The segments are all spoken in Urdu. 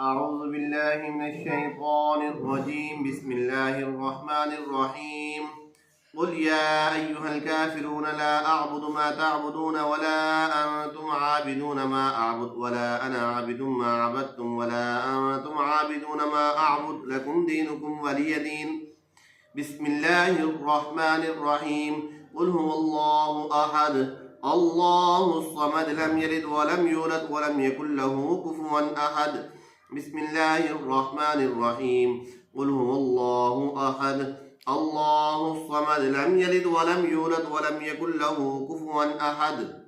أعوذ بالله من الشيطان الرجيم بسم الله الرحمن الرحيم قل يا أيها الكافرون لا أعبد ما تعبدون ولا أنتم عابدون ما أعبد ولا أنا عابد ما عبدتم ولا أنتم عابدون ما أعبد لكم دينكم ولي دين بسم الله الرحمن الرحيم قل هو الله أحد الله الصمد لم يلد ولم يولد ولم يكن له كفوا أحد بسم الله الرحمن الرحيم قل هو الله أحد الله الصمد لم يلد ولم يولد ولم يكن له كفوا أحد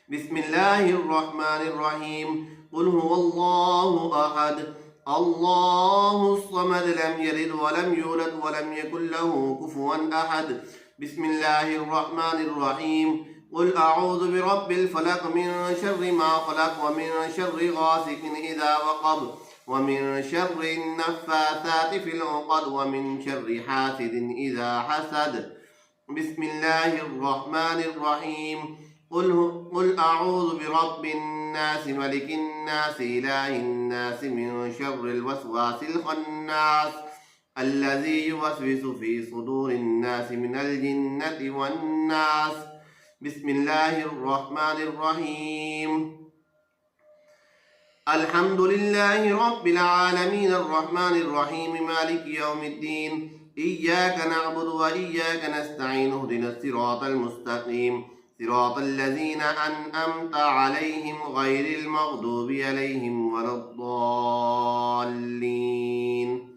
بسم الله الرحمن الرحيم قل هو الله أحد الله الصمد لم يلد ولم يولد ولم يكن له كفوا أحد بسم الله الرحمن الرحيم قل أعوذ برب الفلق من شر ما خلق ومن شر غاسق إذا وقب ومن شر النفاثات في العقد ومن شر حاسد إذا حسد بسم الله الرحمن الرحيم قل أعوذ برب الناس ملك الناس إله الناس من شر الوسواس الخناس الذي يوسوس في صدور الناس من الجنة والناس بسم الله الرحمن الرحيم الحمد لله رب العالمين الرحمن الرحيم مالك يوم الدين إياك نعبد وإياك نستعين اهدنا الصراط المستقيم صراط الذين أنعمت عليهم غير المغضوب عليهم ولا الضالين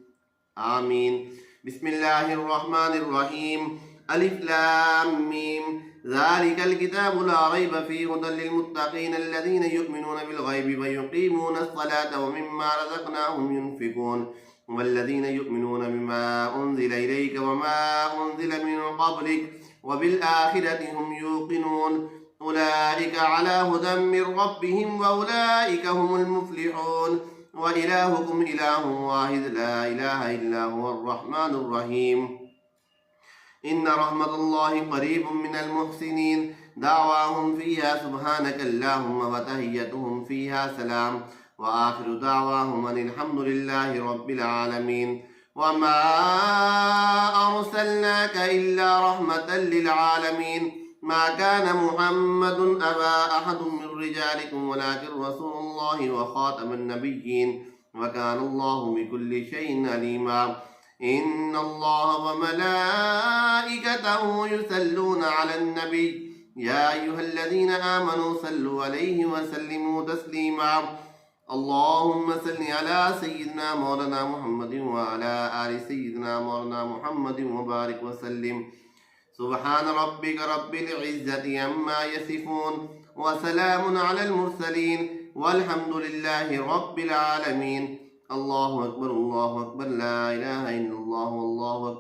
آمين بسم الله الرحمن الرحيم ألف لام ميم ذلك الكتاب لا ريب فيه هدى للمتقين الذين يؤمنون بالغيب ويقيمون الصلاة ومما رزقناهم ينفقون والذين يؤمنون بما أنزل إليك وما أنزل من قبلك وبالآخرة هم يوقنون أولئك على هدى من ربهم وأولئك هم المفلحون وإلهكم إله واحد لا إله إلا هو الرحمن الرحيم إن رحمة الله قريب من المحسنين دعواهم فيها سبحانك اللهم وتحيتهم فيها سلام وآخر دعواهم أن الحمد لله رب العالمين وما أرسلناك إلا رحمة للعالمين ما كان محمد أبا أحد من رجالكم ولكن رسول الله وخاتم النبيين وكان الله بكل شيء عليما إن الله وملائكته يصلون على النبي يا أيها الذين آمنوا صلوا عليه وسلموا تسليما اللهم صل على سيدنا مولانا محمد وعلى آل سيدنا مولانا محمد وبارك وسلم سبحان ربك رب العزة عما يصفون وسلام على المرسلين والحمد لله رب العالمين الله أكبر لا إله إلا الله والله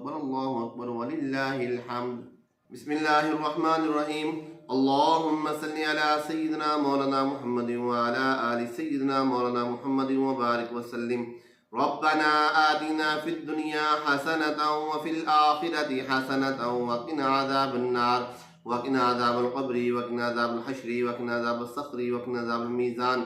أكبر ولله الحمد بسم الله الرحمن الرحيم اللهم صل على سيدنا مولانا محمد وعلى آل سيدنا مولانا محمد وبارك وسلم ربنا آتنا في الدنيا حسنة وفي الآخرة حسنة وقنا عذاب النار وقنا عذاب القبر وقنا عذاب الحشر وقنا عذاب الصخر وقنا عذاب الميزان